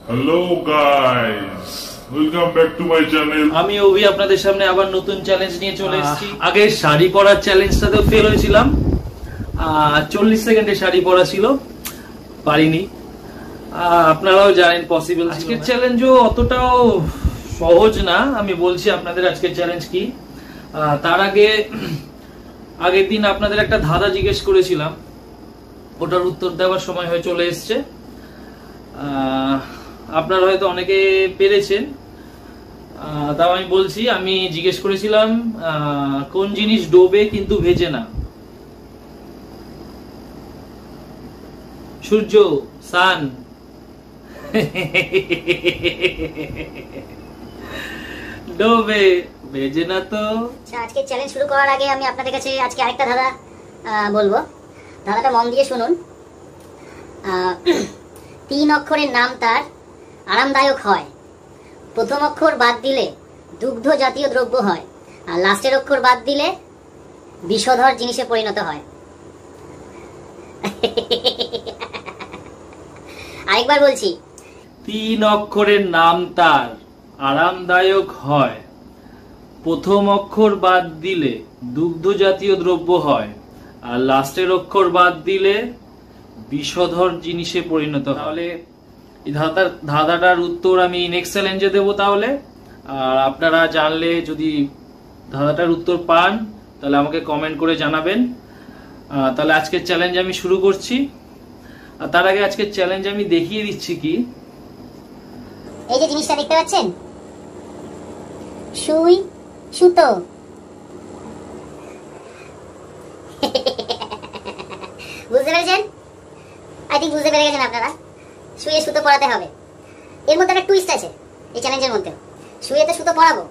Hello guys, welcome back to my channel. আমি অভি আপনাদের সামনে আবার নতুন চ্যালেঞ্জ নিয়ে চলে এসেছি। আগে শাড়ি পরার চ্যালেঞ্জটাতে ফেল হয়েছিলাম। 40 সেকেন্ডে শাড়ি পরা ছিল, পারিনি। আপনারাও জানেন পসিবল। আজকের চ্যালেঞ্জও অতটাও সহজ না। আমি বলছি আপনাদের আজকের চ্যালেঞ্জ কি। তার আগের দিন আপনাদের একটা ধাঁধা জিজ্ঞেস করেছিলাম, ওটার উত্তর দেওয়ার সময় হয়ে চলে এসছে। আপনারা হয়তো অনেকে পেরেছেন, তাও আমি বলছি। আমি জিজ্ঞেস করেছিলাম কোন জিনিস ডোবে কিন্তু ভেজে না? সূর্য, সান। ডোবে ভেজে না তো। আজকে চ্যালেঞ্জ শুরু করার আগে আমি আপনাদের কাছে আজকে আরেকটা ধাঁধা বলবো। ধাঁধাটা মন দিয়ে শুনুন। 3 অক্ষরের নাম তার, আরামদায়ক হয়। প্রথম অক্ষর বাদ দিলে দুগ্ধ জাতীয় দ্রব্য হয়, আর লাস্টের অক্ষর বাদ দিলে বিষধর জিনিসে পরিণত হয়। আরেকবার বলছি। 3 অক্ষরের নাম তার, আরামদায়ক হয়। প্রথম অক্ষর বাদ দিলে দুগ্ধ জাতীয় দ্রব্য হয়, আর লাস্টের অক্ষর বাদ দিলে বিষধর জিনিসে পরিণত হয়। তাহলে এই ধাঁধাটার উত্তর আমি নেক্সট চ্যালেঞ্জে দেবো তাহলে। আর আপনারা জানলে, যদি ধাঁধাটার উত্তর পান, তাহলে আমাকে কমেন্ট করে জানাবেন। তাহলে আজকের চ্যালেঞ্জ আমি শুরু করছি। আর তার আগে আজকের চ্যালেঞ্জ আমি দেখিয়ে দিচ্ছি কি। এই যে জিনিসটা দেখতে পাচ্ছেন, সুই সুতো। বুঝতে পেরেছেন? আই থিঙ্ক বুঝতে পেরে গেছেন আপনারা। সুইয়ে সুতো পরাতে হবে। এর মধ্যে একটা টুইস্ট আছে এই চ্যালেঞ্জের মধ্যে। সুইয়েতে সুতো পরাবো,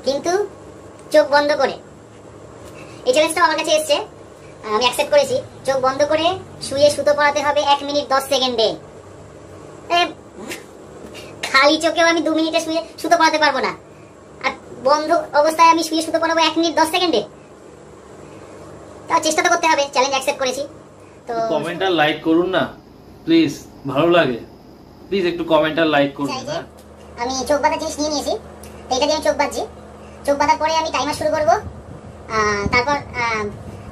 কিন্তু চোখ বন্ধ করে। এই চ্যালেঞ্জটা আমার কাছে এসছে, আমি অ্যাকসেপ্ট করেছি। চোখ বন্ধ করে সুইয়ে সুতো পরাতে হবে 1 মিনিট 10 সেকেন্ডে। খালি চোখেও আমি 2 মিনিটে শুয়ে সুতো পরাতে পারবো না, আর বন্ধ অবস্থায় আমি শুয়ে সুতো পরাবো 1 মিনিট 10 সেকেন্ডে। তাও চেষ্টা তো করতে হবে। চ্যালেঞ্জ অ্যাকসেপ্ট করেছি তো। কমেন্ট আর লাইক করুন না প্লিজ, ভালো লাগে। প্লিজ একটু কমেন্ট আর লাইক করুন। হ্যাঁ, আমি চোখ বাঁধার জিনিস নিয়ে নিয়েছি, এইটা দিয়ে আমি চোখ বাঁধছি। চোখ বাঁধার পরে আমি টাইমার শুরু করব। তারপর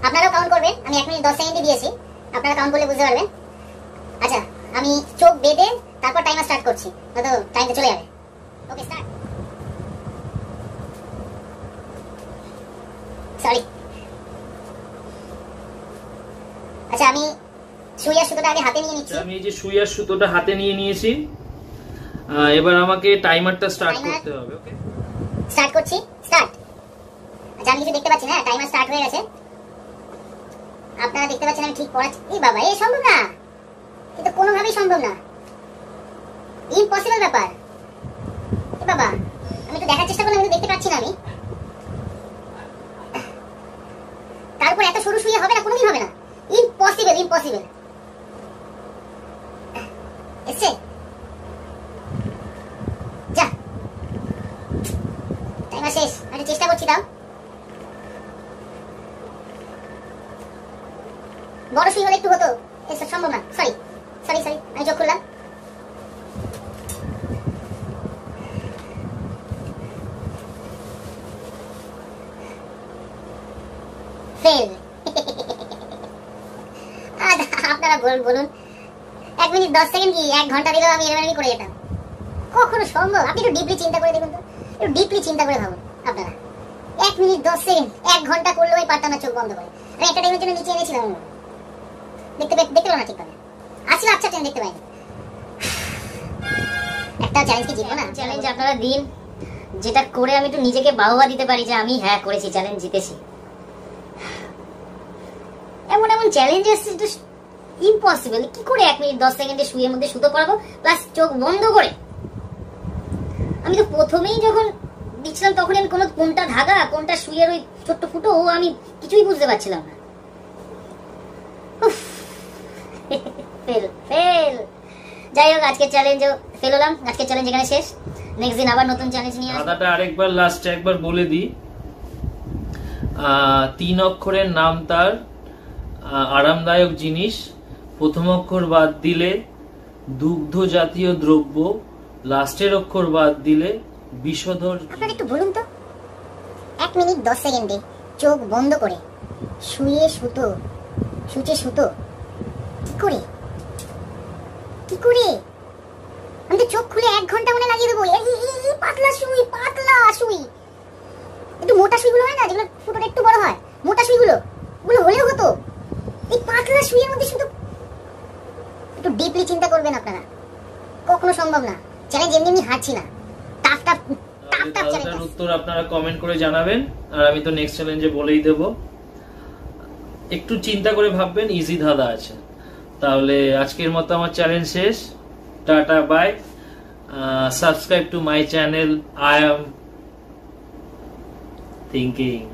আপনারাও কাউন্ট করবেন। আমি 1 মিনিট 10 সেকেন্ডে দিয়েছি, আপনারা কাউন্ট করলে বুঝতে পারবেন। আচ্ছা, আমি চোখ বেঁধে তারপর টাইমার স্টার্ট করছি, নয়তো টাইমটা চলে যাবে। ওকে, স্টার্ট। সরি। আচ্ছা, আমি সুইয়ার সুতোটা আগে হাতে নিয়ে নিচ্ছি। আমি এই যে সুইয়ার সুতোটা হাতে নিয়ে নিয়েছি। এবার আমাকে টাইমারটা স্টার্ট করতে হবে। ওকে, স্টার্ট করছি। স্টার্ট। আচ্ছা, আমি কিছু দেখতে পাচ্ছি না, টাইমার স্টার্ট হয়ে গেছে। আপনারা দেখতে পাচ্ছেন আমি ঠিক পড়াচ্ছি। এই বাবা, এই সম্ভব না, এটা কোনোভাবেই সম্ভব না, ইম্পসিবল ব্যাপার। এই বাবা, আমি তো দেখার চেষ্টা করলাম, কিন্তু দেখতে পাচ্ছি না আমি। তারপর এত সরু শুয়ে হবে না, কোনোদিন হবে না। Impossible, impossible. এসছে যা, টাইমার শেষ। আমি চেষ্টা করছি, তাও বড় সুই হলে একটু হতো। এসব সম্ভব না। সরি সরি সরি, আমি চোখ খুললাম। ফেল। আপনারা বলুন, 1 মিনিট 10 সেকেন্ড কি 1 ঘন্টা দিলেও আমি এরকমই করে যেতাম? কখনো সম্ভব? আপনি একটু ডিপলি চিন্তা করে দেখুন তো, একটু ডিপলি চিন্তা করে ভাবুন আপনারা। 1 মিনিট 10 সেকেন্ড 1 ঘন্টা করলেও আমি পারতাম না চোখ বন্ধ করে। আমি একটা টাইমের জন্য নিচে এনেছিলাম, দেখতে পেলো না ঠিকভাবে। আসলে আচ্ছা, ট্রেন দেখতে পাইনি। একটা চ্যালেঞ্জ কি জিতবো না? চ্যালেঞ্জ আপনারা দিন, যেটা করে আমি একটু নিজেকে বাহবা দিতে পারি যে আমি হ্যাঁ করেছি, চ্যালেঞ্জ জিতেছি। এমন এমন চ্যালেঞ্জ আসছে তো ইম্পসিবল। কি করে 1 মিনিট 10 সেকেন্ডে শুয়ের মধ্যে সুতো পরাবো, প্লাস চোখ বন্ধ করে? আমি তো প্রথমেই যখন দিচ্ছিলাম তখন আমি কোনটা ধাগা কোনটা শুয়ের ওই ছোট্ট ফুটো, ও আমি কিছুই বুঝতে পারছিলাম না। Fail fail. যাই হোক, আজকের চ্যালেঞ্জও ফেল হলাম। আজকের চ্যালেঞ্জ এখানে শেষ। নেক্সট দিন আবার নতুন চ্যালেঞ্জ নিয়ে আসবো। ধাঁধাটা আরেকবার লাস্টে একবার বলে দিই। 3 অক্ষরের নাম তার, আরামদায়ক জিনিস। প্রথম অক্ষর বাদ দিলে দুগ্ধ জাতীয় দ্রব্য, লাস্টের অক্ষর বাদ দিলে বিষধর। আপনারা একটু বলুন তো, 1 মিনিট 10 সেকেন্ডে চোখ বন্ধ করে শুয়ে সুতো সূচে সুতো কি করে আমি তো চোখ খুলে 1 ঘন্টা মনে লাগিয়ে দেবো। এই পাতলা সুই একটু মোটা সুইগুলো হয় না, যেগুলো ফুটোটা একটু বড় হয়, মোটা সুইগুলো হলেও হতো। এই পাতলা সুইয়ের মধ্যে শুধু একটু ডিপলি চিন্তা করবেন আপনারা, কখনো সম্ভব না। চ্যালেঞ্জ এমনি হারছি না, টাফ চ্যালেঞ্জ। উত্তর আপনারা কমেন্ট করে জানাবেন, আর আমি তো নেক্সট চ্যালেঞ্জে বলেই দেব। একটু চিন্তা করে ভাববেন, ইজি ধাঁধা আছে। তাহলে আজকের মতো আমার চ্যালেঞ্জ শেষ। Tata, bye. Subscribe to my channel. I am thinking.